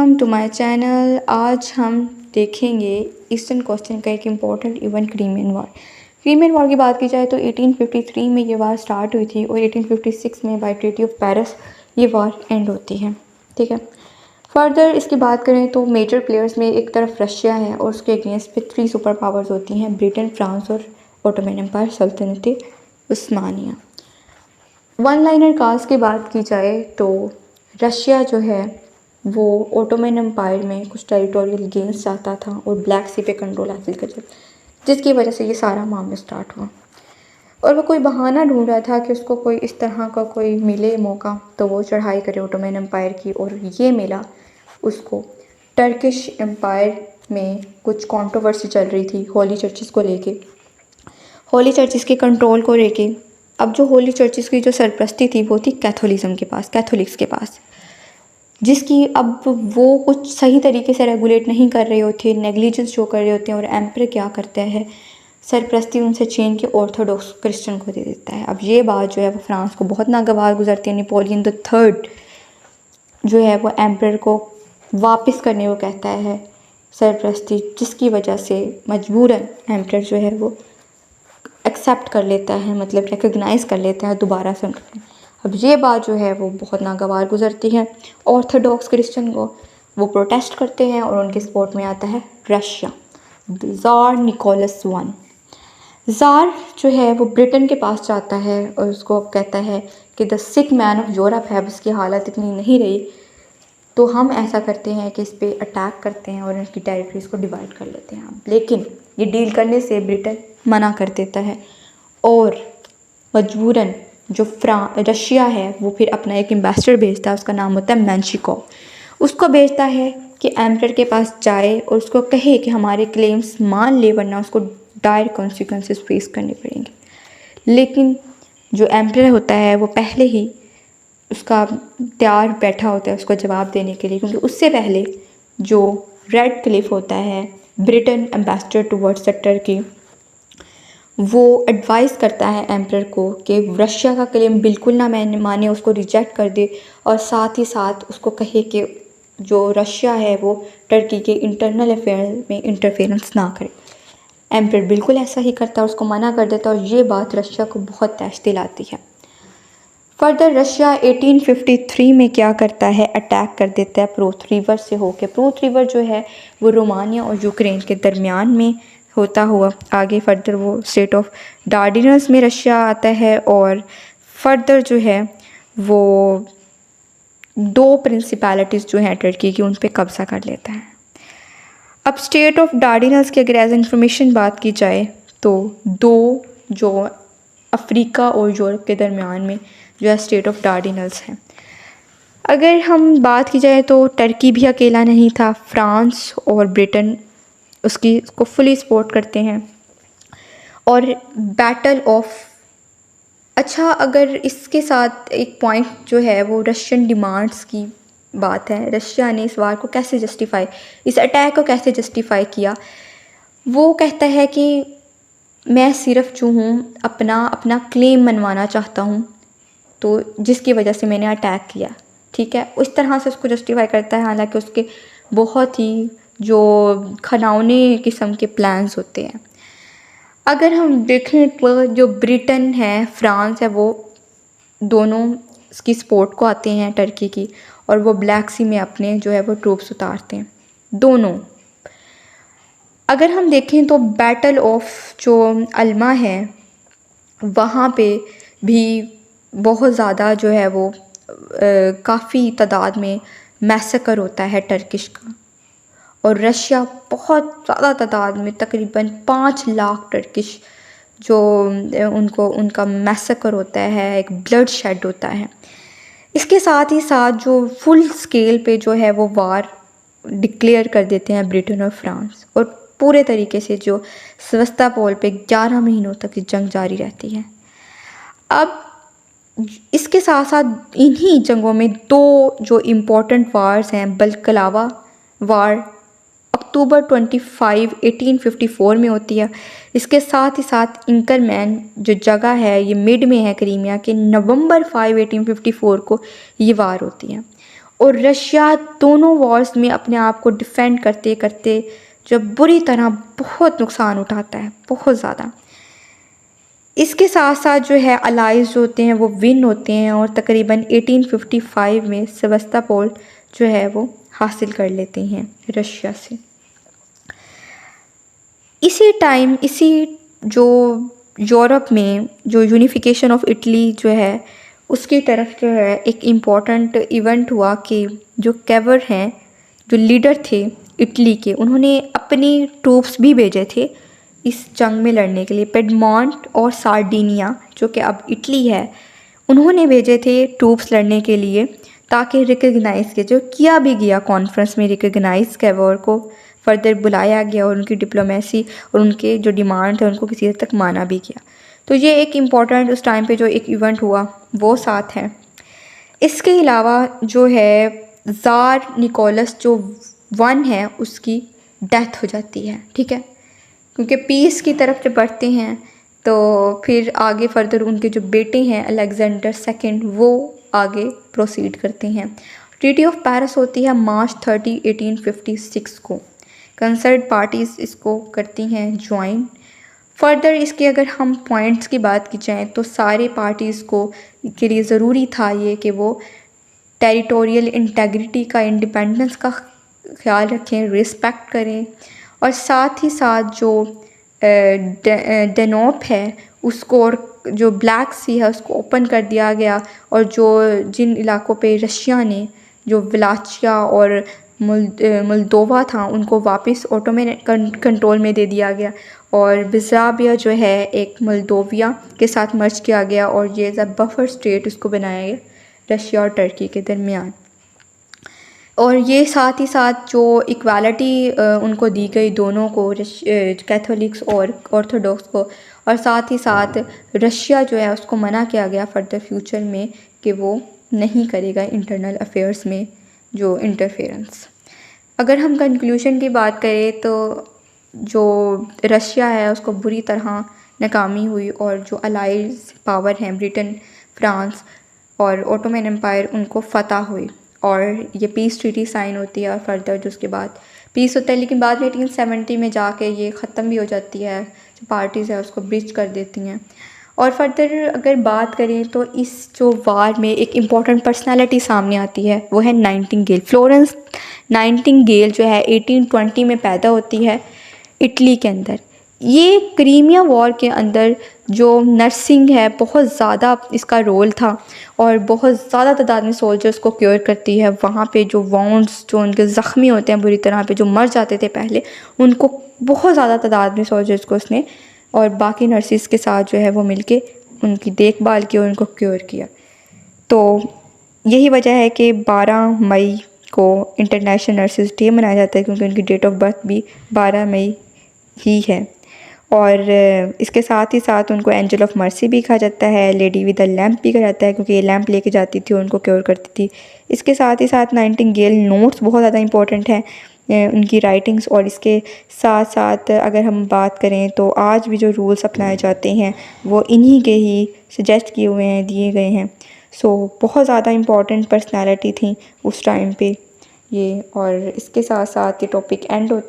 Welcome to my channel. आज हम देखेंगे ईस्टर्न क्वेश्चन का एक important event Crimean war. Crimean war की बात की जाए तो 1853 में ये वार स्टार्ट हुई थी और 1856 में बाय ट्रीटी ऑफ पेरिस ये वॉर एंड होती है। ठीक है, फर्दर इसकी बात करें तो मेजर प्लेयर्स में एक तरफ रशिया है और उसके अगेंस्ट पे 3 सुपर पावर्स होती हैं, ब्रिटेन, फ्रांस और ओटोमन एम्पायर, सल्तनत उस्मानिया। वन लाइनर कास्ट की बात की जाए तो रशिया जो है वो ओटोमन एम्पायर में कुछ टेरिटोरियल गेन्स चाहता था और ब्लैक सी पे कंट्रोल हासिल कर सकता, जिसकी वजह से ये सारा मामला स्टार्ट हुआ और वो कोई बहाना ढूंढ रहा था कि उसको कोई इस तरह का कोई मिले मौका तो वो चढ़ाई करे ओटोमन एम्पायर की। और ये मिला उसको टर्किश एम्पायर में कुछ कंट्रोवर्सी चल रही थी होली चर्चिस को लेके, होली चर्चिस के कंट्रोल को लेके। अब जो होली चर्चिस की जो सरपरस्ती थी वो थी कैथोलिज्म के पास, कैथोलिक्स के पास, जिसकी अब वो कुछ सही तरीके से रेगुलेट नहीं कर रहे होते, नेग्लिजेंस जो कर रहे होते हैं। और एम्पर क्या करता है, सरपरस्ती उनसे छीन के ऑर्थोडॉक्स क्रिश्चियन को दे देता है। अब ये बात जो है वो फ्रांस को बहुत नागवार गुजरती है। नेपोलियन द थर्ड जो है वो एम्पर को वापस करने को कहता है सरपरस्ती, जिसकी वजह से मजबूरन एम्पर जो है वो एक्सेप्ट कर लेता है, मतलब रिकग्नाइज़ कर लेता है दोबारा से। अब ये बात जो है वो बहुत नागवार गुजरती है ऑर्थोडॉक्स क्रिश्चियन को, वो प्रोटेस्ट करते हैं और उनके सपोर्ट में आता है रशिया, ज़ार निकोलस वन। ज़ार जो है वो ब्रिटेन के पास जाता है और उसको कहता है कि the sick man of Europe है, उसकी हालत इतनी नहीं रही, तो हम ऐसा करते हैं कि इस पर अटैक करते हैं और इनकी टेरिटरीज़ को डिवाइड कर लेते हैं। लेकिन ये डील करने से ब्रिटेन मना कर देता है और मजबूरन जो रशिया है वो फिर अपना एक एम्बेसडर भेजता है, उसका नाम होता है मेंशिकोव। उसको भेजता है कि एम्परर के पास जाए और उसको कहे कि हमारे क्लेम्स मान ले, वरना उसको डायर कॉन्सिक्वेंसेस फेस करने पड़ेंगे। लेकिन जो एम्परर होता है वो पहले ही उसका तैयार बैठा होता है उसको जवाब देने के लिए, क्योंकि उससे पहले जो रेड क्लिफ होता है ब्रिटेन एम्बेसडर टुवर्ड्स टर्की, वो एडवाइस करता है एम्परर को कि रशिया का क्लेम बिल्कुल ना माने, उसको रिजेक्ट कर दे और साथ ही साथ उसको कहे कि जो रशिया है वो टर्की के इंटरनल अफेयर में इंटरफेरेंस ना करे। एम्परर बिल्कुल ऐसा ही करता है, उसको मना कर देता है और ये बात रशिया को बहुत तैश दिलाती है। फर्दर रशिया 1853 में क्या करता है, अटैक कर देता है प्रोथ रिवर से होके। प्रोथ रिवर जो है वो रोमानिया और यूक्रेन के दरमियान में होता हुआ आगे फर्दर वो स्टेट ऑफ डार्डिनल्स में रशिया आता है और फर्दर जो है वो 2 प्रिंसिपैलिटीज़ जो हैं टर्की की उन पे कब्ज़ा कर लेता है। अब स्टेट ऑफ डार्डिनल्स की अगर एज इंफॉर्मेशन बात की जाए तो 2 जो अफ्रीका और यूरोप के दरमियान में जो है स्टेट ऑफ डार्डिनल्स है। अगर हम बात की जाए तो टर्की भी अकेला नहीं था, फ्रांस और ब्रिटेन उसको फुली सपोर्ट करते हैं। और बैटल ऑफ, अच्छा अगर इसके साथ एक पॉइंट जो है वो रशियन डिमांड्स की बात है, रशिया ने इस वार को कैसे जस्टिफाई, इस अटैक को कैसे जस्टिफाई किया। वो कहता है कि मैं सिर्फ जो हूँ अपना क्लेम मनवाना चाहता हूँ, तो जिसकी वजह से मैंने अटैक किया। ठीक है, उस तरह से उसको जस्टिफाई करता है, हालांकि उसके बहुत ही जो खनौने किस्म के प्लान्स होते हैं। अगर हम देखें तो जो ब्रिटेन है, फ्रांस है, वो दोनों इसकी सपोर्ट को आते हैं टर्की की, और वो ब्लैक सी में अपने जो है वो ट्रूप्स उतारते हैं दोनों। अगर हम देखें तो बैटल ऑफ जो अल्मा है वहाँ पे भी बहुत ज़्यादा जो है वो काफ़ी तादाद में मैसेकर होता है टर्किश का, और रशिया बहुत ज़्यादा तादाद में तकरीबन 5 लाख टर्किश जो उनका मैसेकर होता है, एक ब्लड शेड होता है। इसके साथ ही साथ जो फुल स्केल पे जो है वो वार डिक्लेयर कर देते हैं ब्रिटेन और फ्रांस, और पूरे तरीके से जो सेवास्तोपोल पे 11 महीनों तक जंग जारी रहती है। अब इसके साथ साथ इन्हीं जंगों में 2 जो इम्पोर्टेंट वार्स हैं, बल्कलावा वार अक्टूबर 25, 1854 में होती है। इसके साथ ही साथ इंकरमैन जो जगह है ये मिड में है क्रीमिया के, नवंबर 5, 1854 को ये वार होती है। और रशिया दोनों वॉर्स में अपने आप को डिफेंड करते करते जब बुरी तरह बहुत नुकसान उठाता है, बहुत ज़्यादा। इसके साथ साथ जो है अलाइज जो होते हैं वो विन होते हैं और तकरीबन 1855 में सेवास्तोपोल जो है वो हासिल कर लेते हैं रशिया से। इसी टाइम इसी जो यूरोप में जो यूनिफिकेशन ऑफ इटली जो है उसकी तरफ जो है एक इम्पॉर्टेंट इवेंट हुआ कि जो कैवर हैं, जो लीडर थे इटली के, उन्होंने अपनी ट्रूप्स भी भेजे थे इस जंग में लड़ने के लिए। पेडमोंट और सार्डिनिया जो कि अब इटली है, उन्होंने भेजे थे ट्रूप्स लड़ने के लिए ताकि रिकग्नाइज़ किया, जो किया भी गया कॉन्फ्रेंस में, रिकग्नाइज़ कैवर को फर्दर बुलाया गया और उनकी डिप्लोमेसी और उनके जो डिमांड है उनको किसी हद तक माना भी गया। तो ये एक इम्पॉर्टेंट उस टाइम पे जो एक इवेंट हुआ वो साथ है। इसके अलावा जो है ज़ार निकोलस जो वन है उसकी डेथ हो जाती है, ठीक है, क्योंकि पीस की तरफ जब बढ़ते हैं तो फिर आगे फर्दर उनके जो बेटे हैं अलेक्जेंडर सेकंड वो आगे प्रोसीड करते हैं। ट्रीटी ऑफ पेरिस होती है मार्च 30, 1856 को। कंसर्ट पार्टीज़ इसको करती हैं ज्वाइन। फर्दर इसके अगर हम पॉइंट्स की बात की जाए तो सारे पार्टीज़ को के लिए ज़रूरी था ये कि वो टेरिटोरियल इंटेग्रिटी का, इंडिपेंडेंस का ख्याल रखें, रिस्पेक्ट करें, और साथ ही साथ जो डेनोप है उसको और जो ब्लैक सी है उसको ओपन कर दिया गया, और जो जिन इलाकों पे रशिया ने जो व्लाचिया और मोल्दोवा था उनको वापस ऑटोमन कंट्रोल में दे दिया गया, और बेसाराबिया जो है एक मोल्दोविया के साथ मर्ज किया गया और ये एज अ बफर स्टेट उसको बनाया गया रशिया और टर्की के दरमियान। और ये साथ ही साथ जो इक्वालिटी उनको दी गई दोनों को, कैथोलिक्स और ऑर्थोडॉक्स को, और साथ ही साथ रशिया जो है उसको मना किया गया फर्दर फ्यूचर में कि वो नहीं करेगा इंटरनल अफेयर्स में जो इंटरफेरेंस। अगर हम कंक्लूजन की बात करें तो जो रशिया है उसको बुरी तरह नाकामी हुई, और जो अलाइज पावर हैं ब्रिटेन, फ्रांस और ऑटोमन एम्पायर उनको फतह हुई, और ये पीस ट्रीटी साइन होती है और फर्दर जो उसके बाद पीस होता है। लेकिन बाद में 1870 में जाके ये ख़त्म भी हो जाती है, जो पार्टीज़ है उसको ब्रिज कर देती हैं। और फर्दर अगर बात करें तो इस जो वार में एक इम्पॉर्टेंट पर्सनालिटी सामने आती है वो है नाइटिंगेल। फ्लोरेंस नाइटिंगेल जो है 1820 में पैदा होती है इटली के अंदर। ये क्रीमिया वॉर के अंदर जो नर्सिंग है बहुत ज़्यादा इसका रोल था, और बहुत ज़्यादा तादाद में सोल्जर्स को क्योर करती है। वहाँ पे जो वाउंड्स, जो उनके ज़ख्मी होते हैं बुरी तरह पे, जो मर जाते थे पहले, उनको बहुत ज़्यादा तादाद में सोल्जर्स को उसने और बाकी नर्सिस के साथ जो है वो मिलके उनकी देखभाल की और उनको क्योर किया। तो यही वजह है कि 12 मई को इंटरनेशनल नर्सिस डे मनाया जाता है, क्योंकि उनकी डेट ऑफ बर्थ भी 12 मई ही है। और इसके साथ ही साथ उनको एंजल ऑफ मर्सी भी कहा जाता है, लेडी विद अ लैम्प भी कहा जाता है, क्योंकि ये लैम्प लेके जाती थी और उनको क्योर करती थी। इसके साथ ही साथ नाइटिंगेल नोट्स बहुत ज़्यादा इंपॉर्टेंट हैं, उनकी राइटिंग्स। और इसके साथ साथ अगर हम बात करें तो आज भी जो रूल्स अपनाए जाते हैं वो इन्हीं के ही सजेस्ट किए हुए हैं, दिए गए हैं। सो बहुत ज़्यादा इंपॉर्टेंट पर्सनैलिटी थी उस टाइम पे ये। और इसके साथ साथ ये टॉपिक एंड होता है।